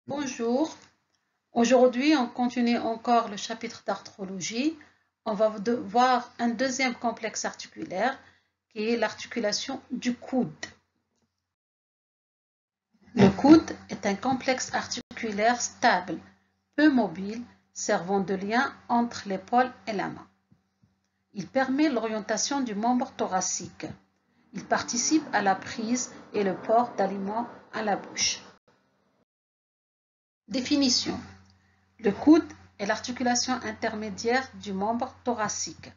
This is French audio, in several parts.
Bonjour, aujourd'hui on continue encore le chapitre d'arthrologie. On va voir un deuxième complexe articulaire qui est l'articulation du coude. Le coude est un complexe articulaire stable, peu mobile, servant de lien entre l'épaule et la main. Il permet l'orientation du membre thoracique. Il participe à la prise et le port d'aliments à la bouche. Définition. Le coude est l'articulation intermédiaire du membre thoracique.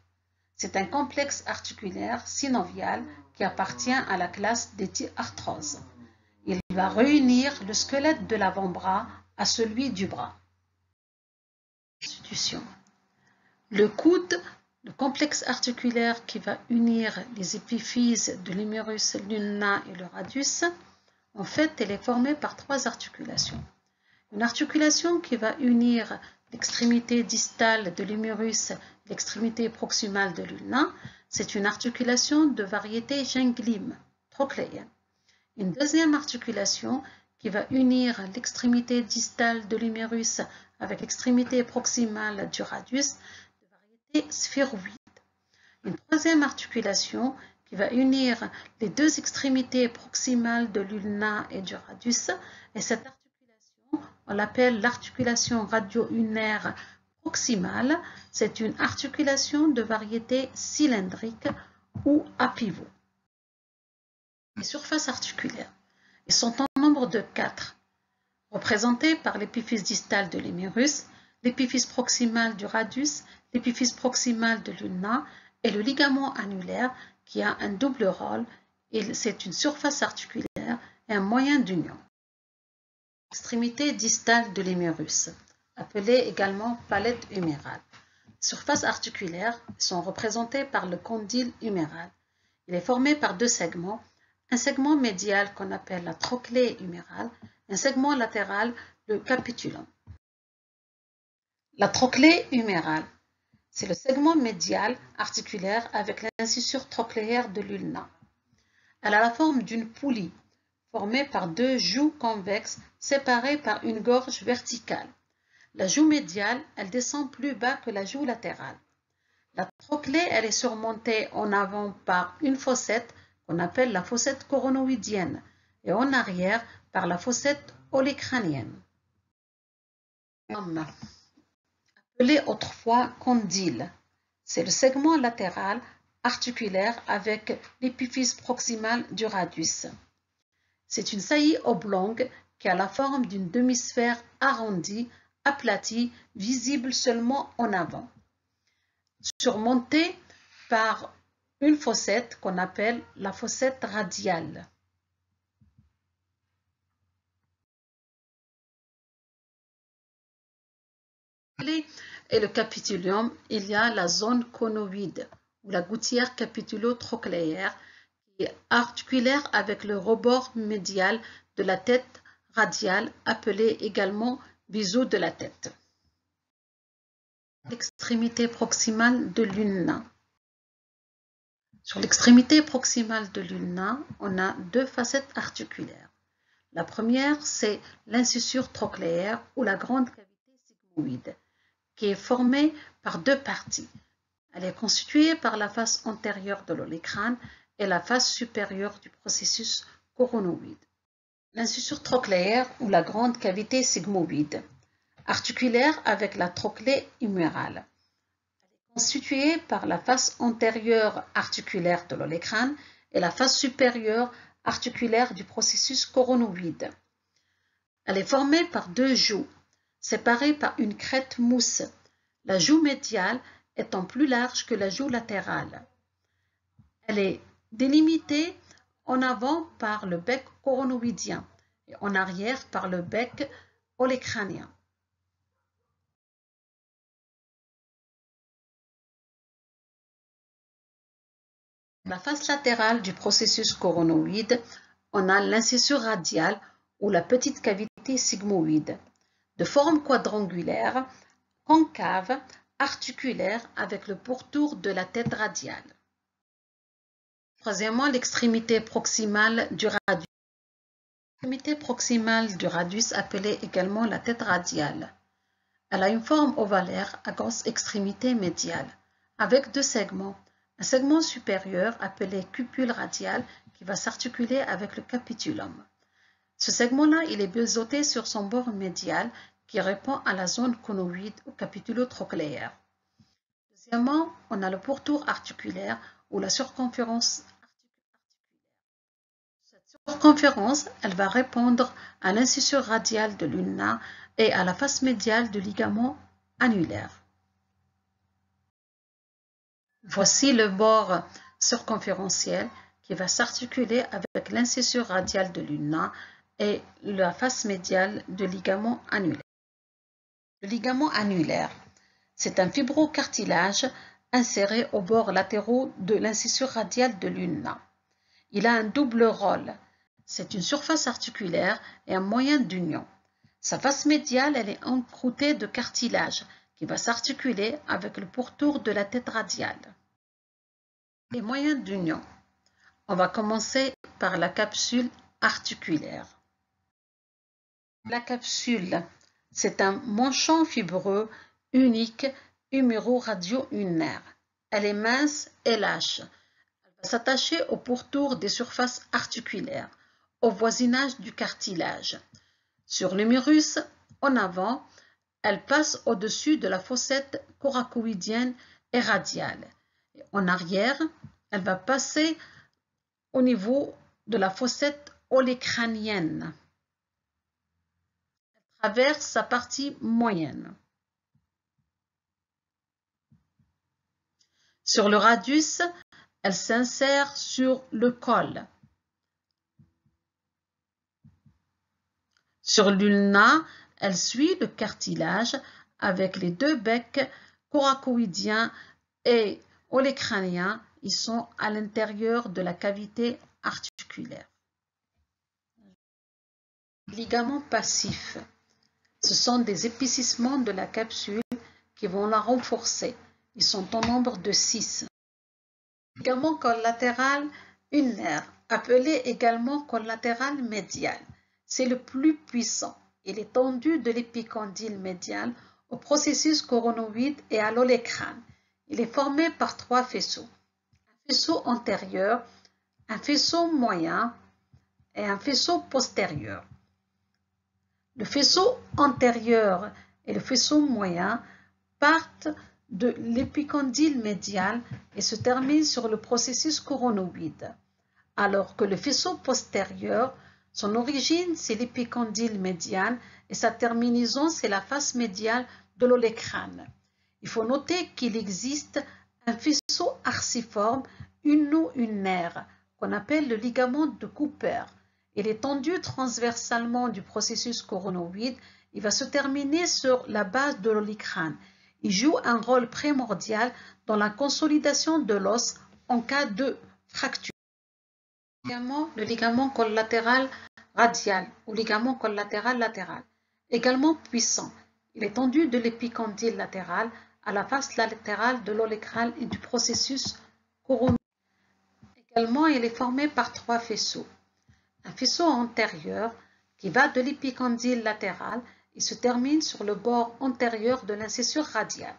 C'est un complexe articulaire synovial qui appartient à la classe des diarthroses. Il va réunir le squelette de l'avant-bras à celui du bras. Le coude, le complexe articulaire qui va unir les épiphyses de l'humérus, l'ulna et le radius, en fait, elle est formée par trois articulations. Une articulation qui va unir l'extrémité distale de l'humérus et l'extrémité proximale de l'ulna, c'est une articulation de variété gynglime, trochléenne. Une deuxième articulation qui va unir l'extrémité distale de l'humérus avec l'extrémité proximale du radius, de variété sphéroïde. Une troisième articulation qui va unir les deux extrémités proximales de l'ulna et du radius, et cette articulation, on l'appelle l'articulation radio-ulnaire proximale. C'est une articulation de variété cylindrique ou à pivot. Les surfaces articulaires, ils sont en nombre de 4, représentées par l'épiphyse distale de l'humérus, l'épiphyse proximale du radius, l'épiphyse proximale de l'ulna et le ligament annulaire qui a un double rôle, et c'est une surface articulaire et un moyen d'union. Extrémité distale de l'humérus, appelée également palette humérale. Les surfaces articulaires sont représentées par le condyle huméral. Il est formé par deux segments, un segment médial qu'on appelle la trochlée humérale, un segment latéral, le capitulum. La trochlée humérale, c'est le segment médial articulaire avec l'incisure trochléaire de l'ulna. Elle a la forme d'une poulie formée par deux joues convexes séparées par une gorge verticale. La joue médiale, elle descend plus bas que la joue latérale. La trochlée, elle est surmontée en avant par une fossette qu'on appelle la fossette coronoïdienne et en arrière par la fossette olecrânienne. Appelé autrefois condyle, c'est le segment latéral articulaire avec l'épiphyse proximale du radius. C'est une saillie oblongue qui a la forme d'une demi-sphère arrondie, aplatie, visible seulement en avant, surmontée par une fossette qu'on appelle la fossette radiale. Et le capitulum, il y a la zone conoïde ou la gouttière capitulo-trochléaire qui est articulaire avec le rebord médial de la tête radiale, appelée également biseau de la tête. L'extrémité proximale de l'ulna. Sur l'extrémité proximale de l'ulna, on a deux facettes articulaires. La première, c'est l'incisure trochléaire ou la grande cavité sigmoïde, qui est formée par deux parties. Elle est constituée par la face antérieure de l'olecrâne et la face supérieure du processus coronoïde. L'incisure trochléaire ou la grande cavité sigmoïde, articulaire avec la trochlée humérale. Elle est constituée par la face antérieure articulaire de l'olecrâne et la face supérieure articulaire du processus coronoïde. Elle est formée par deux joues, séparées par une crête mousse, la joue médiale étant plus large que la joue latérale. Elle est délimitée en avant par le bec coronoïdien et en arrière par le bec olecrânien. La face latérale du processus coronoïde, on a l'incisure radiale ou la petite cavité sigmoïde, de forme quadrangulaire, concave, articulaire avec le pourtour de la tête radiale. Troisièmement, l'extrémité proximale du radius. L'extrémité proximale du radius, appelée également la tête radiale. Elle a une forme ovalaire à grosse extrémité médiale, avec deux segments. Un segment supérieur, appelé cupule radiale, qui va s'articuler avec le capitulum. Ce segment-là, il est biseauté sur son bord médial, qui répond à la zone conoïde ou capitulo-trochléaire. Deuxièmement, on a le pourtour articulaire ou la circonférence circonférence, elle va répondre à l'incisure radiale de l'ulna et à la face médiale du ligament annulaire. Voici le bord circonférentiel qui va s'articuler avec l'incisure radiale de l'ulna et la face médiale du ligament annulaire. Le ligament annulaire, c'est un fibrocartilage inséré aux bords latéraux de l'incisure radiale de l'ulna. Il a un double rôle. C'est une surface articulaire et un moyen d'union. Sa face médiale, elle est encroûtée de cartilage qui va s'articuler avec le pourtour de la tête radiale. Les moyens d'union. On va commencer par la capsule articulaire. La capsule, c'est un manchon fibreux unique huméro-radio-ulnaire. Elle est mince et lâche. Elle va s'attacher au pourtour des surfaces articulaires, au voisinage du cartilage. Sur l'humérus, en avant, elle passe au-dessus de la fossette coracoïdienne et radiale. Et en arrière, elle va passer au niveau de la fossette olécrânienne. Elle traverse sa partie moyenne. Sur le radius, elle s'insère sur le col. Sur l'ulna, elle suit le cartilage avec les deux becs coracoïdiens et olécrâniens. Ils sont à l'intérieur de la cavité articulaire. Ligaments passifs. Ce sont des épaississements de la capsule qui vont la renforcer. Ils sont au nombre de 6. Ligament collatéral ulnaire, appelé également collatéral médial. C'est le plus puissant. Il est tendu de l'épicondyle médial au processus coronoïde et à l'olécrâne. Il est formé par 3 faisceaux. Un faisceau antérieur, un faisceau moyen et un faisceau postérieur. Le faisceau antérieur et le faisceau moyen partent de l'épicondyle médial et se terminent sur le processus coronoïde, alors que le faisceau postérieur, son origine, c'est l'épicondyle médial et sa terminaison, c'est la face médiale de l'olécrâne. Il faut noter qu'il existe un faisceau arciforme ulno-ulnaire qu'on appelle le ligament de Cooper. Il est tendu transversalement du processus coronoïde. Il va se terminer sur la base de l'olécrâne. Il joue un rôle primordial dans la consolidation de l'os en cas de fracture. Le ligament collatéral radial ou ligament collatéral latéral, également puissant. Il est tendu de l'épicondyle latéral à la face latérale de l'olécrâne et du processus coronoïde. Également, il est formé par 3 faisceaux. Un faisceau antérieur qui va de l'épicondyle latéral et se termine sur le bord antérieur de l'incisure radiale.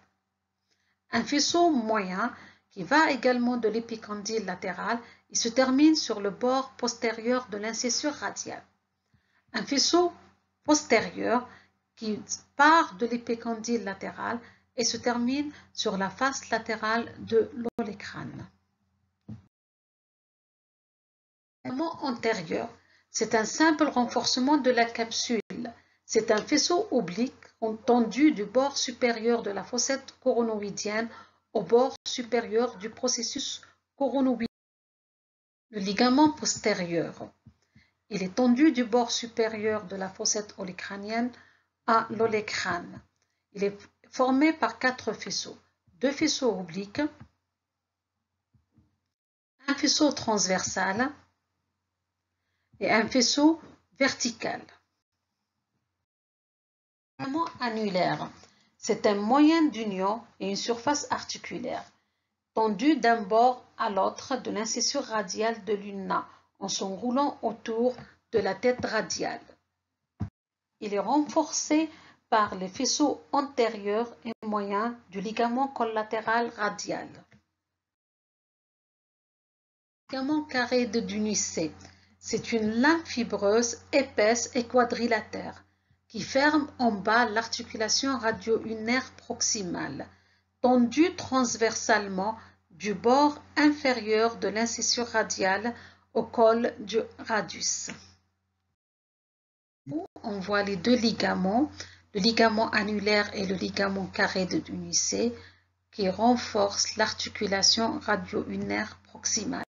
Un faisceau moyen qui va également de l'épicondyle latéral et se termine sur le bord postérieur de l'incisure radiale. Un faisceau postérieur qui part de l'épicondyle latéral et se termine sur la face latérale de l'olécrâne. Antérieur, c'est un simple renforcement de la capsule. C'est un faisceau oblique tendu du bord supérieur de la fossette coronoïdienne au bord supérieur du processus coronoïdien. Le ligament postérieur, il est tendu du bord supérieur de la fossette olécrânienne à l'olécrâne. Il est formé par 4 faisceaux. 2 faisceaux obliques, un faisceau transversal et un faisceau vertical. Le ligament annulaire, c'est un moyen d'union et une surface articulaire, tendu d'un bord à l'autre de l'incisure radiale de l'ulna en s'enroulant autour de la tête radiale. Il est renforcé par les faisceaux antérieurs et moyens du ligament collatéral radial. Le ligament carré de Dunusé, c'est une lame fibreuse épaisse et quadrilatère qui ferme en bas l'articulation radio-ulnaire proximale, tendue transversalement du bord inférieur de l'incisure radiale au col du radius. On voit les deux ligaments, le ligament annulaire et le ligament carré de Dunusé, qui renforcent l'articulation radio-ulnaire proximale.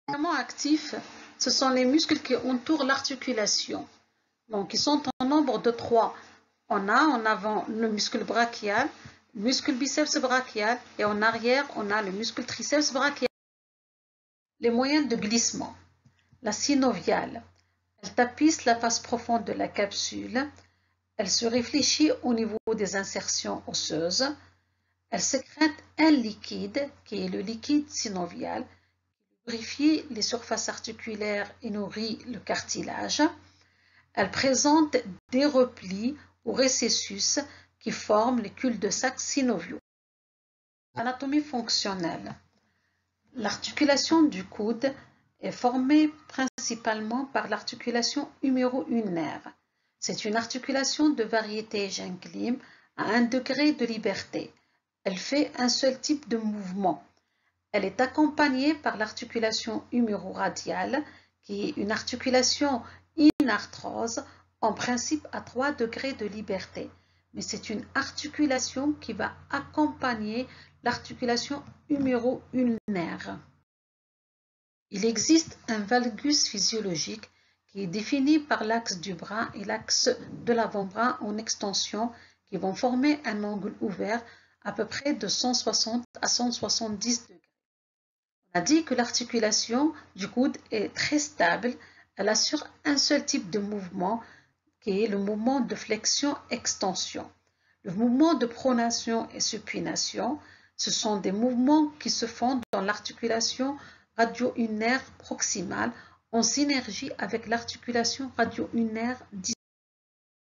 Les ligaments actifs, ce sont les muscles qui entourent l'articulation. Donc, ils sont en nombre de 3. On a en avant le muscle brachial, le muscle biceps brachial, et en arrière, on a le muscle triceps brachial. Les moyens de glissement. La synoviale. Elle tapisse la face profonde de la capsule. Elle se réfléchit au niveau des insertions osseuses. Elle sécrète un liquide, qui est le liquide synovial, qui lubrifie les surfaces articulaires et nourrit le cartilage. Elle présente des replis ou récessus qui forment les cul-de-sac synoviaux. Anatomie fonctionnelle. L'articulation du coude est formée principalement par l'articulation huméro-ulnaire. C'est une articulation de variété gingline à un degré de liberté. Elle fait un seul type de mouvement. Elle est accompagnée par l'articulation huméro-radiale, qui est une articulation inarthrose, en principe à 3 degrés de liberté. Mais c'est une articulation qui va accompagner l'articulation huméro-ulnaire. Il existe un valgus physiologique qui est défini par l'axe du bras et l'axe de l'avant-bras en extension qui vont former un angle ouvert à peu près de 160 à 170 degrés. On a dit que l'articulation du coude est très stable. Elle assure un seul type de mouvement qui est le mouvement de flexion-extension. Le mouvement de pronation et supination, ce sont des mouvements qui se font dans l'articulation radio-ulnaire proximale en synergie avec l'articulation radio-ulnaire distale.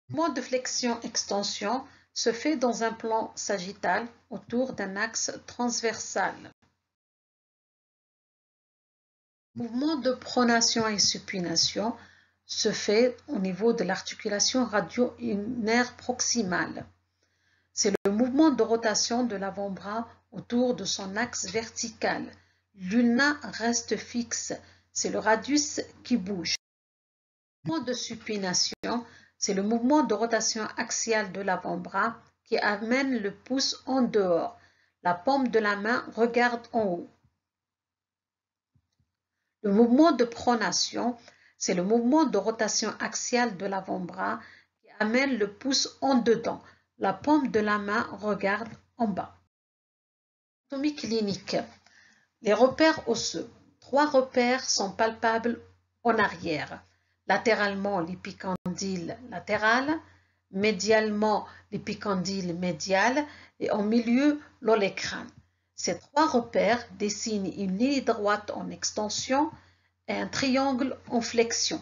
Le mouvement de flexion-extension se fait dans un plan sagittal autour d'un axe transversal. Le mouvement de pronation et supination se fait au niveau de l'articulation radio-ulnaire proximale. C'est le mouvement de rotation de l'avant-bras autour de son axe vertical. L'ulna reste fixe, c'est le radius qui bouge. Le mouvement de supination, c'est le mouvement de rotation axiale de l'avant-bras qui amène le pouce en dehors. La paume de la main regarde en haut. Le mouvement de pronation, c'est le mouvement de rotation axiale de l'avant-bras qui amène le pouce en dedans. La paume de la main regarde en bas. Anatomie clinique. Les repères osseux. 3 repères sont palpables en arrière. Latéralement, l'épicondyle latéral, médialement, l'épicondyle médial et en milieu, l'olecrane. Ces 3 repères dessinent une ligne droite en extension et un triangle en flexion.